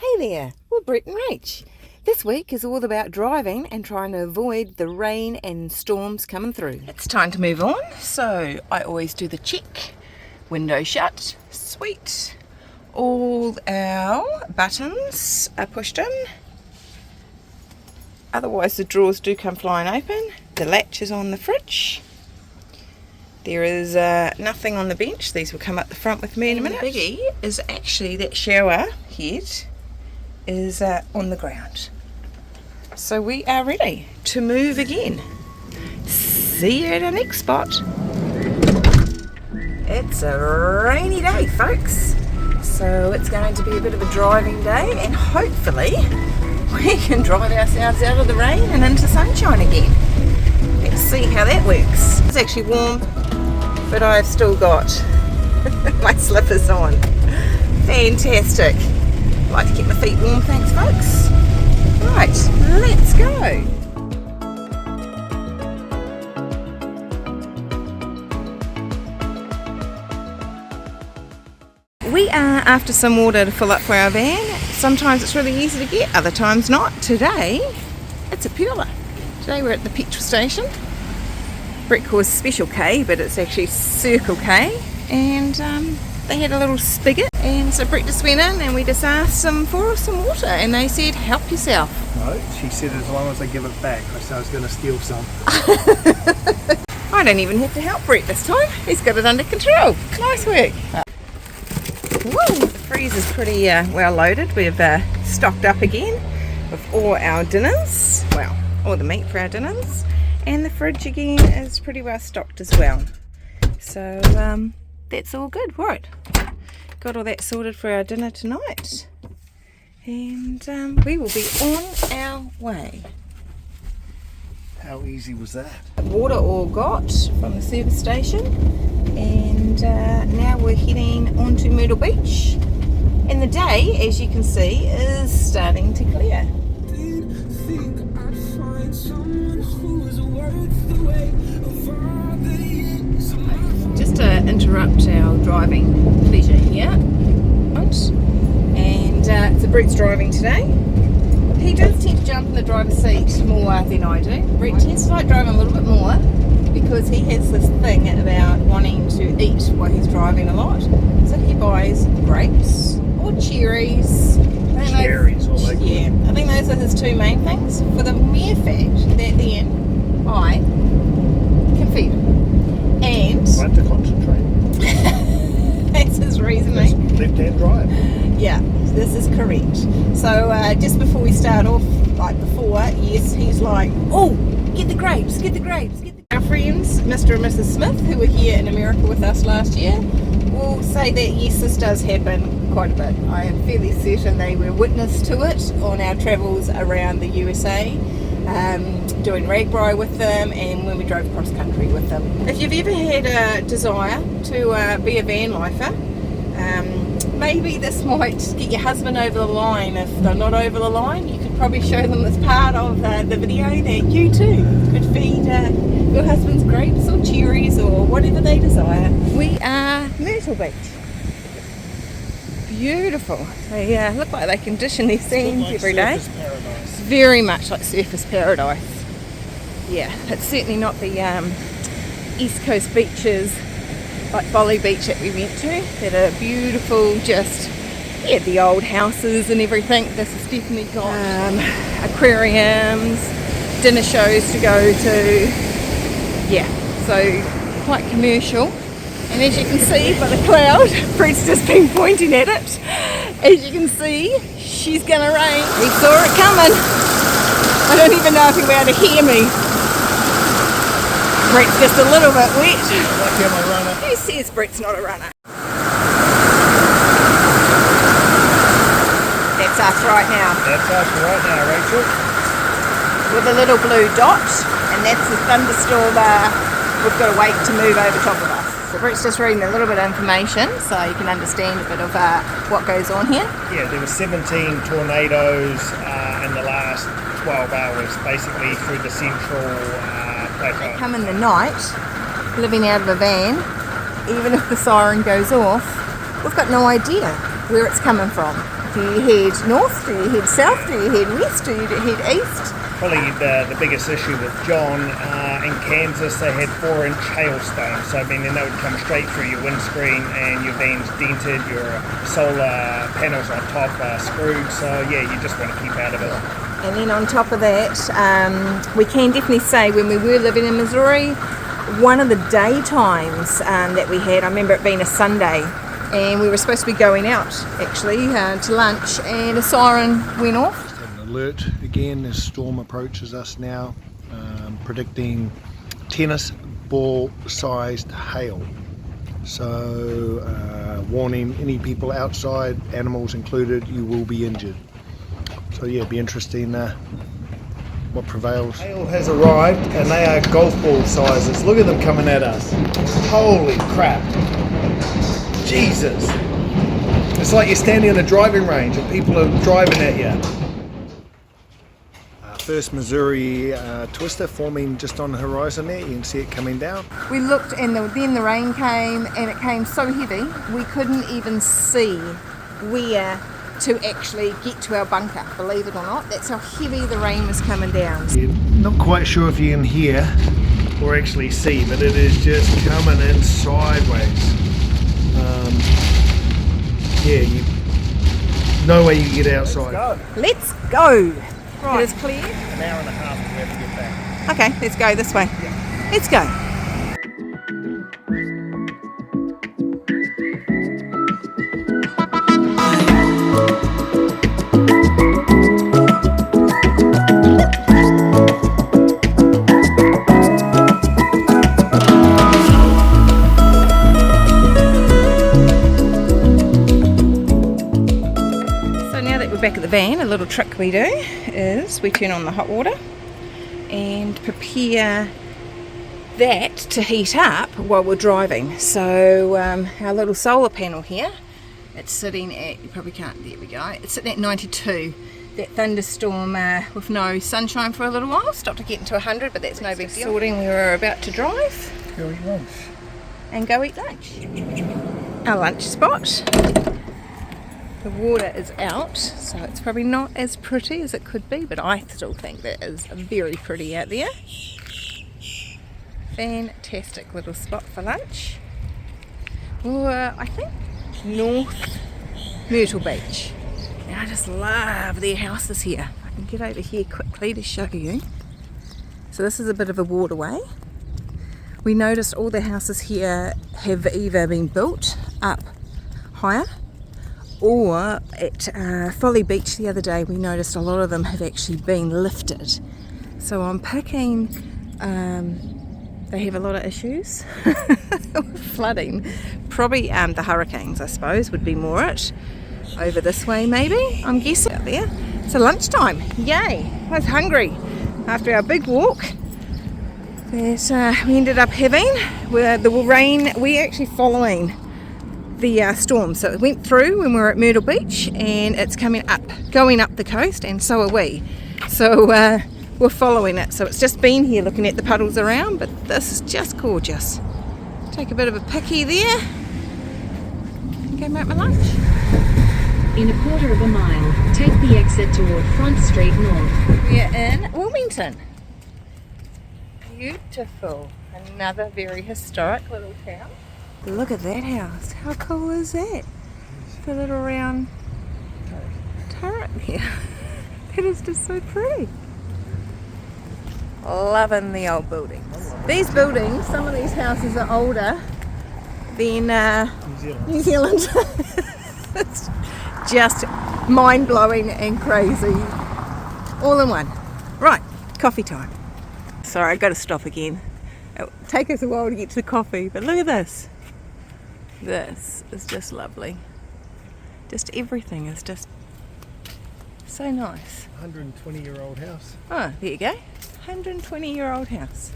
Hey there, we're Brett and Rach. This week is all about driving and trying to avoid the rain and storms coming through. It's time to move on, so I always do the check. Window shut, sweet. All our buttons are pushed in. Otherwise the drawers do come flying open. The latch is on the fridge. There is nothing on the bench. These will come up the front with me in a minute. The biggie is actually that shower head is on the ground. So we are ready to move again. See you at our next spot. It's a rainy day, folks. So it's going to be a bit of a driving day, and hopefully we can drive ourselves out of the rain and into sunshine again. Let's see how that works. It's actually warm, but I've still got my slippers on. Fantastic. I like to keep my feet warm, thanks folks. Right, let's go. We are after some water to fill up for our van. Sometimes it's really easy to get, other times not. Today, it's a Pula. Today we're at the petrol station. Brett calls Special K, but it's actually Circle K. And they had a little spigot, and so Brett just went in and we just asked them for some water, and they said, help yourself. No, she said as long as I give it back. I said I was going to steal some. I don't even have to help Brett this time. He's got it under control. Nice work. Woo, the freezer's pretty well loaded. We've stocked up again with all our dinners. Well, all the meat for our dinners. And the fridge again is pretty well stocked as well. So that's all good. Right, got all that sorted for our dinner tonight. And we will be on our way. How easy was that? Water all got from the service station, and now we're heading on to Myrtle Beach, and the day, as you can see, is starting to clear. Just to interrupt our driving pleasure here, and so Brett's driving today. He does tend to jump in the driver's seat more than I do. Brett tends to like driving a little bit more because he has this thing about wanting to eat while he's driving a lot. So he buys grapes or cherries. Cherries, all that. Yeah, I think those are his two main things, for the mere fact that then I can feed him. And I have to concentrate. that's his reasoning. Left-hand drive. Yeah, this is correct. So just before we start off, like before, yes, he's like, oh, get the grapes, get the grapes, get the... Our friends, Mr. and Mrs. Smith, who were here in America with us last year, will say that yes, this does happen quite a bit. I am fairly certain they were witness to it on our travels around the USA, doing RAGBRAI with them, and when we drove cross country with them. If you've ever had a desire to be a van lifer, maybe this might get your husband over the line. If they're not over the line, you could probably show them as part of the video that you too could feed your husband's grapes or cherries or whatever they desire. We are Myrtle Beach. Beautiful. They look like they condition their sands every day. Paradise. Very much like surface paradise. Yeah, it's certainly not the East Coast beaches like Folly Beach that we went to, that are beautiful, just, yeah, the old houses and everything. This has definitely got aquariums, dinner shows to go to, yeah, so quite commercial. And as you can see by the cloud, Brett's just been pointing at it, as you can see, she's gonna rain. We saw it coming. I don't even know if you'll be able to hear me. Brett's just a little bit wet. Like I'm a runner. Who says Brett's not a runner? That's us right now. That's us right now, Rachel. With a little blue dot, and that's the thunderstorm we've got to wait to move over top of us. So Brett's just reading a little bit of information so you can understand a bit of what goes on here. Yeah, there were 17 tornadoes in the last 12 hours, basically through the central plateau. They come in the night, living out of a van. Even if the siren goes off, we've got no idea where it's coming from. Do you head north? Do you head south? Do you head west? Do you head east? Probably the biggest issue with John in Kansas, they had 4-inch hailstones. So I mean, then they would come straight through your windscreen and your van's dented, your solar panels on top are screwed. So yeah, you just want to keep out of it. And then on top of that, we can definitely say when we were living in Missouri, one of the daytimes that we had, I remember it being a Sunday, and we were supposed to be going out actually to lunch, and a siren went off. Alert again as storm approaches us now, predicting tennis ball sized hail. So warning any people outside, animals included, you will be injured. So yeah, it'd be interesting what prevails. Hail has arrived and they are golf ball sizes. Look at them coming at us. Holy crap. Jesus. It's like you're standing on a driving range and people are driving at you. First Missouri twister forming just on the horizon there. You can see it coming down. We looked and then the rain came, and it came so heavy we couldn't even see where to actually get to our bunker, believe it or not. That's how heavy the rain was coming down. You're not quite sure if you can hear or actually see, but it is just coming in sideways. No way you can get outside. Let's go. Right. It is clear. An hour and a half we have to get back. Okay, let's go this way. Yeah. Let's go. Back at the van, a little trick we do is we turn on the hot water and prepare that to heat up while we're driving. So our little solar panel here, it's sitting at, you probably can't, there we go, it's sitting at 92. That thunderstorm with no sunshine for a little while stopped to get into 100, but that's no big deal. Sorting, we were about to drive. Go eat lunch. And go eat lunch. Our lunch spot. The water is out, so it's probably not as pretty as it could be, but I still think that is very pretty out there. Fantastic little spot for lunch. Or I think North Myrtle Beach. And I just love their houses here. I can get over here quickly to show you. So this is a bit of a waterway. We noticed all the houses here have either been built up higher, or at Folly Beach the other day we noticed a lot of them have actually been lifted. So I'm picking, they have a lot of issues with flooding. Probably the hurricanes, I suppose, would be more it. Over this way maybe, I'm guessing out there. It's lunchtime, yay! I was hungry after our big walk that we ended up having. The rain, we're actually following the storm, so it went through when we were at Myrtle Beach and it's coming up, going up the coast, and so are we. So we're following it. So it's just been here looking at the puddles around, but this is just gorgeous. Take a bit of a picky there and go make my lunch. In a quarter of a mile, take the exit toward Front Street North. We're in Wilmington. Beautiful. Another very historic little town. Look at that house. How cool is that? The little round turret here. That is just so pretty. Loving the old buildings. These buildings, some of these houses are older than New Zealand. It's just mind-blowing and crazy. All in one. Right, coffee time. Sorry, I've got to stop again. It'll take us a while to get to the coffee, but look at this. This is just lovely. Just everything is just so nice. 120-year-old house. Oh, there you go. 120-year-old house.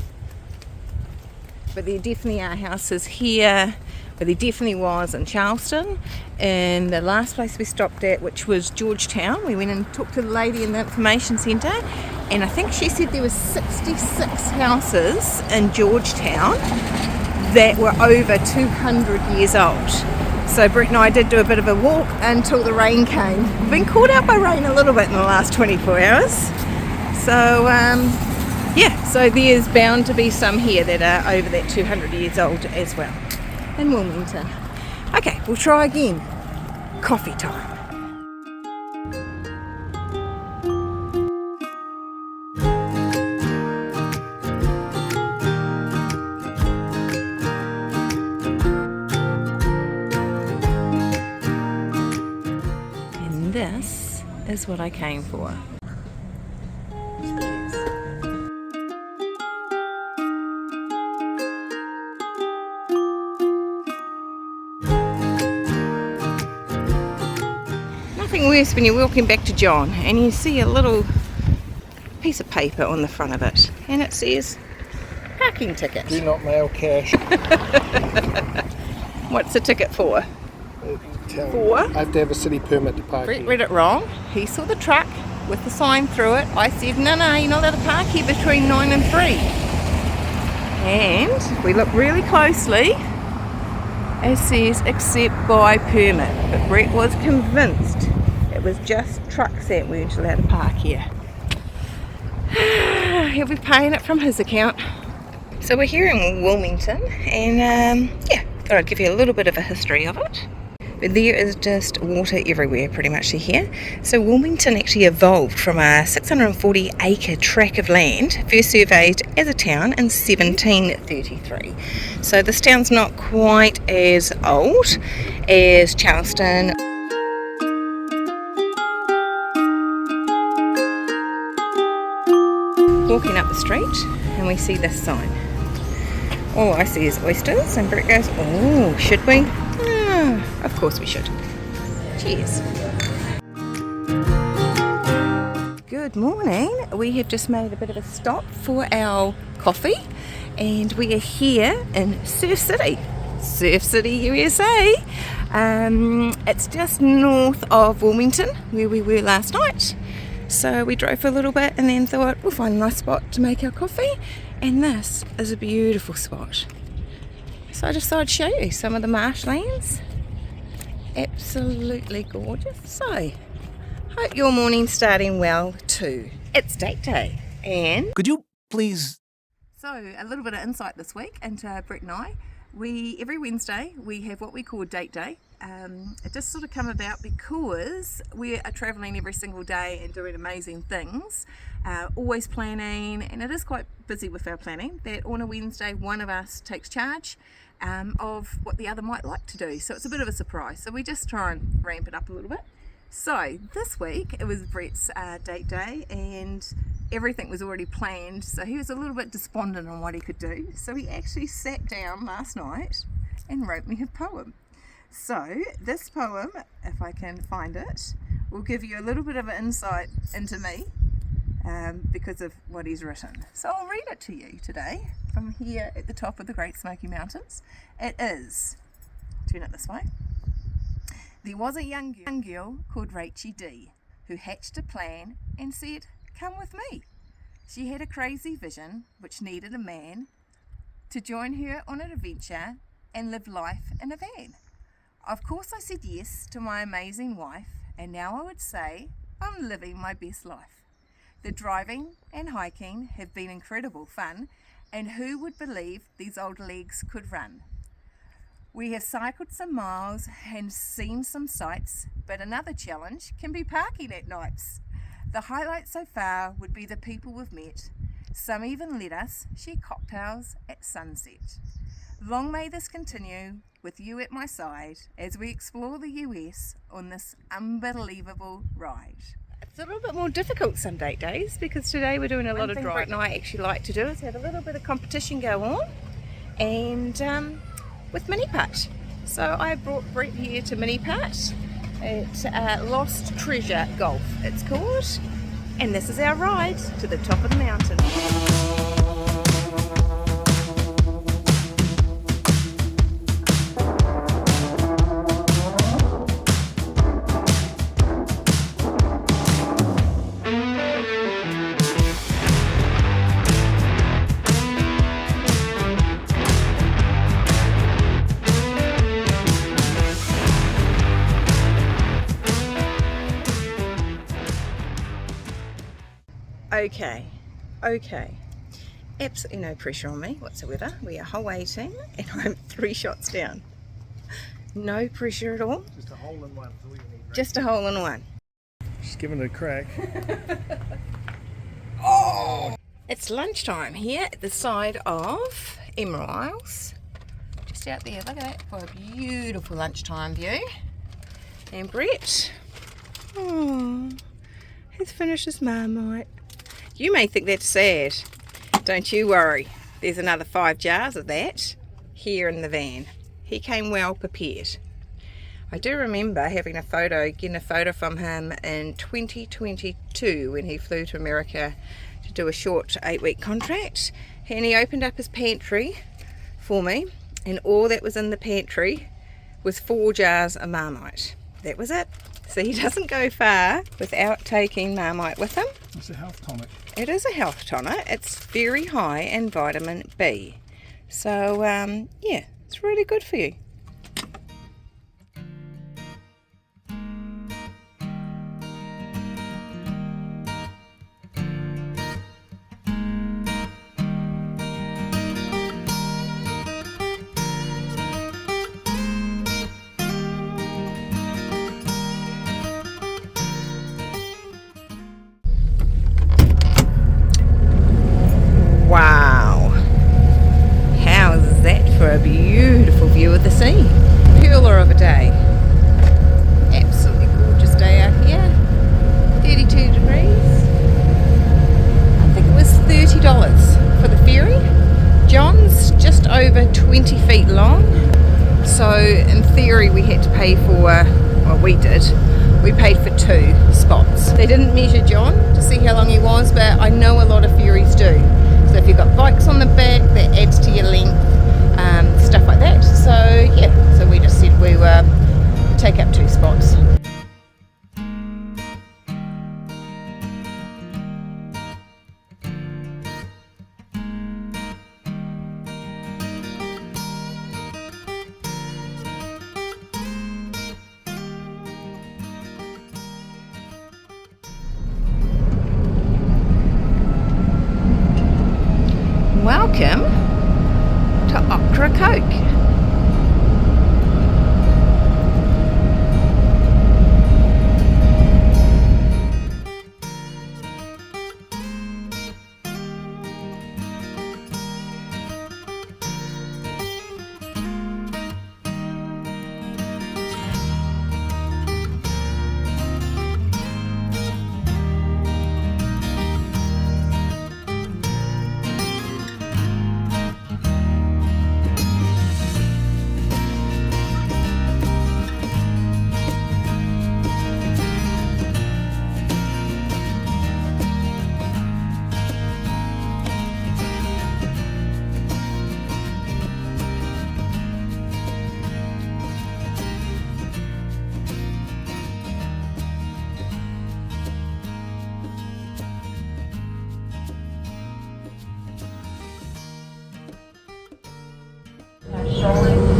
But there definitely are houses here, but there definitely was in Charleston. And the last place we stopped at, which was Georgetown, we went and talked to the lady in the information centre, and I think she said there was 66 houses in Georgetown that were over 200 years old. So Brett and I did do a bit of a walk until the rain came. We've been caught out by rain a little bit in the last 24 hours. So yeah, so there's bound to be some here that are over that 200 years old as well in Wilmington. Okay, we'll try again. Coffee time. And this is what I came for. Nothing worse when you're walking back to John and you see a little piece of paper on the front of it and it says parking ticket. Do not mail cash. What's the ticket for? I have to have a city permit to park Brett here. read it wrong. He saw the truck with the sign through it. I said, no, you're not allowed to park here between 9 and 3. And we look really closely. It says except by permit. But Brett was convinced it was just trucks that weren't allowed to park here. He'll be paying it from his account. So we're here in Wilmington and yeah, thought I'd give you a little bit of a history of it. But there is just water everywhere pretty much here. So Wilmington actually evolved from a 640 acre tract of land, first surveyed as a town in 1733. So this town's not quite as old as Charleston. Walking up the street and we see this sign. All I see is oysters and Brett goes, oh, should we? Of course we should. Cheers. Good morning. We have just made a bit of a stop for our coffee and we are here in Surf City, USA. It's just north of Wilmington where we were last night. So we drove for a little bit and then thought we'll find a nice spot to make our coffee, and this is a beautiful spot. So I just thought I'd show you some of the marshlands. Absolutely gorgeous. So, hope your morning's starting well too. It's date day and... Could you please... So, a little bit of insight this week into Brett and I. Every Wednesday we have what we call date day. It just sort of come about because we are travelling every single day and doing amazing things, always planning, and it is quite busy with our planning, that on a Wednesday one of us takes charge of what the other might like to do. So it's a bit of a surprise. So we just try and ramp it up a little bit. So this week it was Brett's date day and everything was already planned. So he was a little bit despondent on what he could do. So he actually sat down last night and wrote me a poem. So this poem, if I can find it, will give you a little bit of an insight into me because of what he's written. So I'll read it to you today from here at the top of the Great Smoky Mountains. It is, turn it this way. There was a young girl called Rachie D who hatched a plan and said, come with me. She had a crazy vision which needed a man to join her on an adventure and live life in a van. Of course I said yes to my amazing wife, and now I would say I'm living my best life. The driving and hiking have been incredible fun, and who would believe these old legs could run? We have cycled some miles and seen some sights, but another challenge can be parking at nights. The highlight so far would be the people we've met. Some even let us share cocktails at sunset. Long may this continue with you at my side as we explore the US on this unbelievable ride. It's a little bit more difficult some date days because today we're doing a lot of driving. Brett and I actually like to do is have a little bit of competition go on, and with mini putt. So I brought Brett here to mini putt at Lost Treasure Golf it's called, and this is our ride to the top of the mountain. Okay, okay. Absolutely no pressure on me whatsoever. We are waiting and I'm 3 shots down. No pressure at all. Just a hole in one. That's all you need, right? Just a hole in one. Just giving it a crack. Oh! It's lunchtime here at the side of Emerald Isles. Just out there, look at that, for a beautiful lunchtime view. And Brett, oh, he's finished his Marmite. You may think that's sad. Don't you worry. There's another 5 jars of that here in the van. He came well prepared. I do remember getting a photo from him in 2022 when he flew to America to do a short 8-week contract, and he opened up his pantry for me, and all that was in the pantry was 4 jars of Marmite. That was it. So he doesn't go far without taking Marmite with him. It's a health tonic. It is a health tonic. It's very high in vitamin B. So yeah, it's really good for you. Wow, how's that for a beautiful view of the sea? Pearler of a day. Absolutely gorgeous day out here. 32 degrees. I think it was $30 for the ferry. John's just over 20 feet long, so in theory we had to pay for, well, we did. We paid for 2 spots. They didn't measure John to see how long he was, but I know a lot of ferries do. So if you've got bikes on the back, that adds to your length, stuff like that. So yeah, so we just said we were take up 2 spots. Welcome to Ocracoke.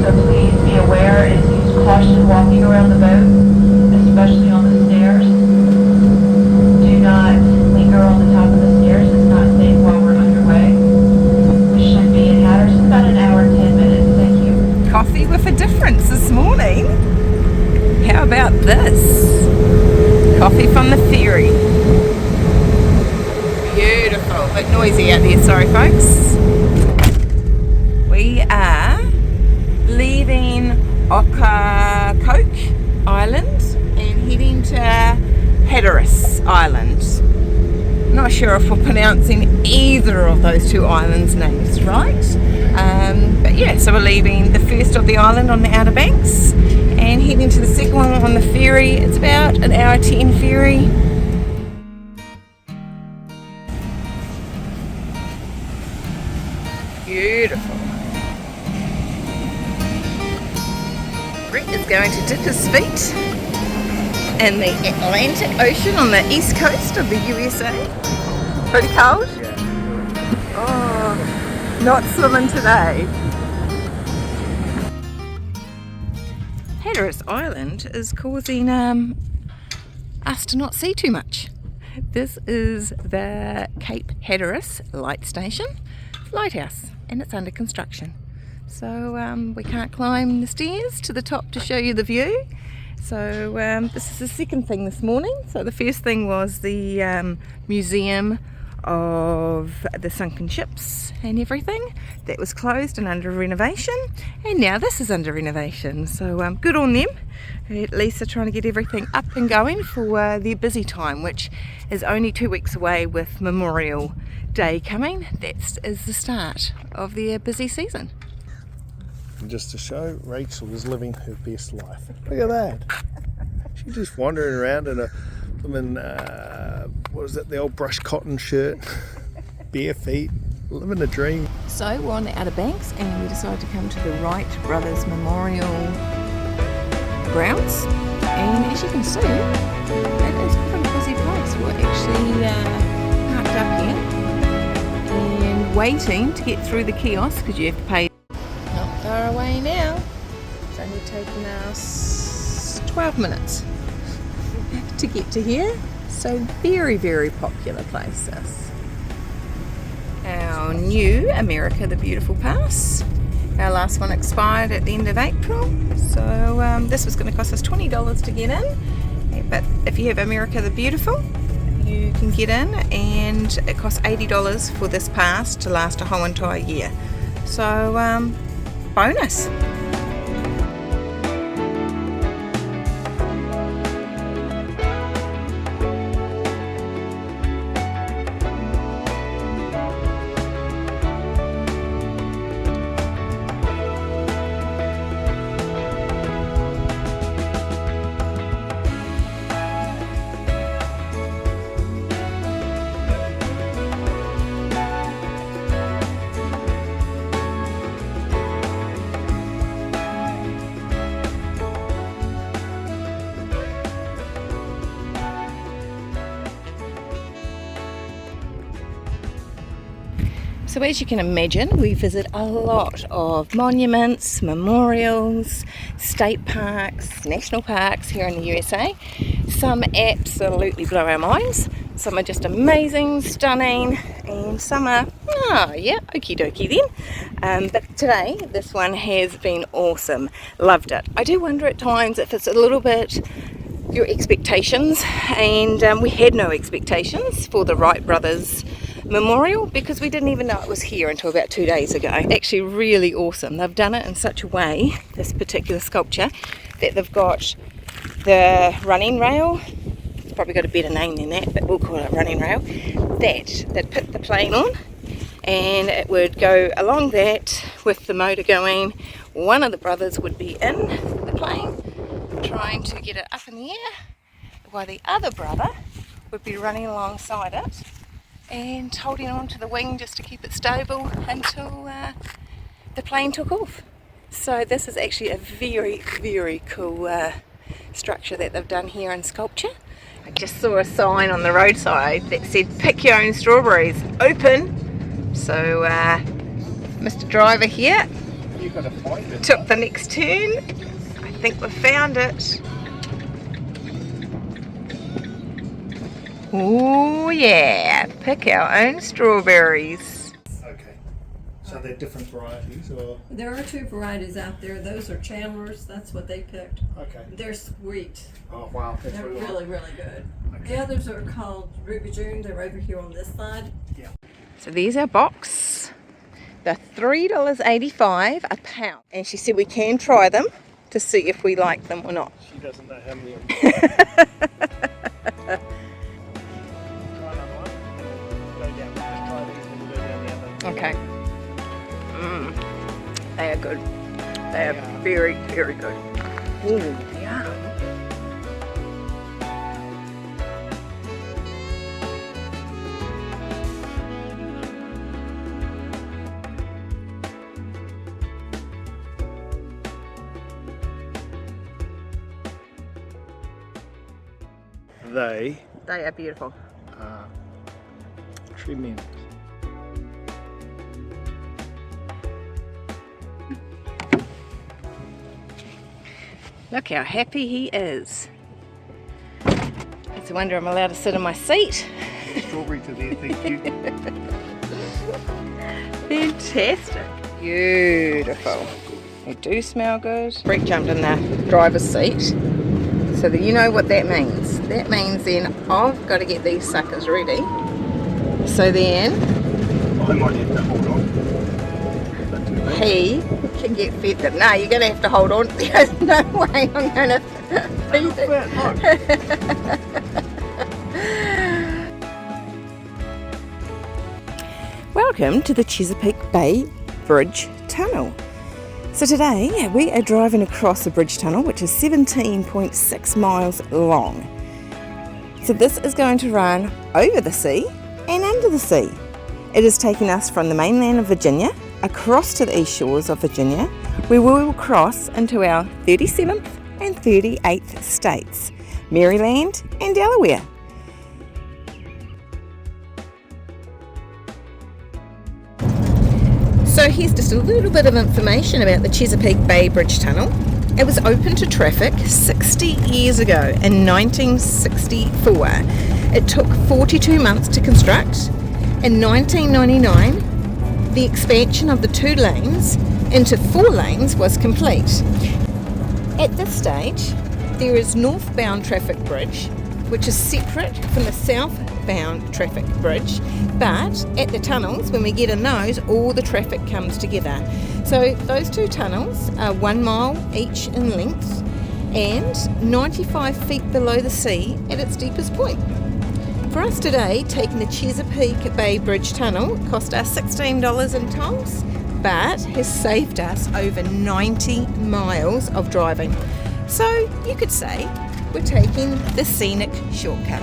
So please be aware and use caution walking around the boat, especially on the stairs. Do not linger on the top of the stairs. It's not safe while we're underway. We should be in Hatteras in about an hour and 10 minutes. Thank you. Coffee with a difference this morning. How about this? Coffee from the ferry. Beautiful. A bit noisy out there, sorry folks. We are leaving Ocracoke Island and heading to Hatteras Island. Not sure if we're pronouncing either of those 2 islands' names right. But yeah, so we're leaving the first of the island on the Outer Banks and heading to the second one on the ferry. It's about an hour 10 ferry. Beautiful. Brett is going to dip his feet in the Atlantic Ocean on the east coast of the USA. Pretty cold? Oh, not swimming today. Hatteras Island is causing us to not see too much. This is the Cape Hatteras lighthouse, and it's under construction. So we can't climb the stairs to the top to show you the view. So this is the second thing this morning. So the first thing was the museum of the sunken ships and everything. That was closed and under renovation, and now this is under renovation. So good on them. At least they're trying to get everything up and going for their busy time, which is only 2 weeks away with Memorial Day coming. That is the start of their busy season. And just to show, Rachel is living her best life. Look at that. She's just wandering around in what is it, the old brush cotton shirt, bare feet, living a dream. So we're on the Outer Banks and we decided to come to the Wright Brothers Memorial grounds, and as you can see, it is quite a busy place. We're actually parked up here and waiting to get through the kiosk because you have to pay. Not far away now. It's only taken us 12 minutes to get to here. So very, very popular place this. Our new America the Beautiful pass. Our last one expired at the end of April, so this was going to cost us $20 to get in, but if you have America the Beautiful, you can get in, and it costs $80 for this pass to last a whole entire year. So bonus. So as you can imagine, we visit a lot of monuments, memorials, state parks, national parks here in the USA. Some absolutely blow our minds, some are just amazing, stunning, and some are, okie dokie then. But today, this one has been awesome. Loved it. I do wonder at times if it's a little bit your expectations, and we had no expectations for the Wright Brothers Memorial because we didn't even know it was here until about 2 days ago. Actually really awesome. They've done it in such a way, this particular sculpture, that they've got the running rail, it's probably got a better name than that, but we'll call it a running rail, that they'd put the plane on, and it would go along that with the motor going. One of the brothers would be in the plane trying to get it up in the air, while the other brother would be running alongside it and holding on to the wing just to keep it stable until the plane took off. So this is actually a very, very cool structure that they've done here in sculpture. I just saw a sign on the roadside that said pick your own strawberries, open. So Mr. Driver here took the next turn. I think we've found it. Oh yeah, pick our own strawberries. Okay, so they're different varieties, or? There are two varieties out there. Those are Chandler's. That's what they picked. Okay. They're sweet. Oh wow, that's They're what I really, like. really good. Okay. The others are called Ruby June. They're over here on this side. Yeah. So there's our box. They're $3.85 a pound. And she said we can try them to see if we like them or not. She doesn't know how many. Okay. They are good. They are very, very good. Ooh, yeah. They They are beautiful. are tremendous. Look how happy he is. It's a wonder I'm allowed to sit in my seat. Strawberry to there, thank you. Fantastic. Beautiful. They do smell good. Brett jumped in the driver's seat, so that you know what that means. That means then I've got to get these suckers ready. So then I might have to hold on. he can get fed them. No, you're going to have to hold on. There's no way I'm going to feed it. Welcome to the Chesapeake Bay Bridge Tunnel. So today we are driving across the bridge tunnel, which is 17.6 miles long. So this is going to run over the sea and under the sea. It is taking us from the mainland of Virginia across to the east shores of Virginia, where we will cross into our 37th and 38th states, Maryland and Delaware. So here's just a little bit of information about the Chesapeake Bay Bridge Tunnel. It was open to traffic 60 years ago in 1964. It took 42 months to construct. In 1999, the expansion of the 2 lanes into 4 lanes was complete. At this stage, there is northbound traffic bridge, which is separate from the southbound traffic bridge, but at the tunnels, when we get in those, all the traffic comes together. So those 2 tunnels are 1 mile each in length and 95 feet below the sea at its deepest point. For us today, taking the Chesapeake Bay Bridge Tunnel cost us $16 in tolls, but has saved us over 90 miles of driving. So you could say we're taking the scenic shortcut.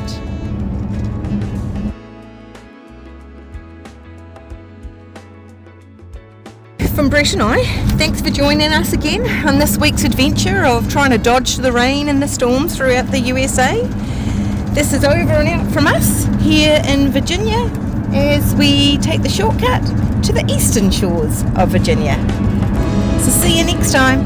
From Brett and I, thanks for joining us again on this week's adventure of trying to dodge the rain and the storms throughout the USA. This is over and out from us here in Virginia as we take the shortcut to the eastern shores of Virginia. So see you next time.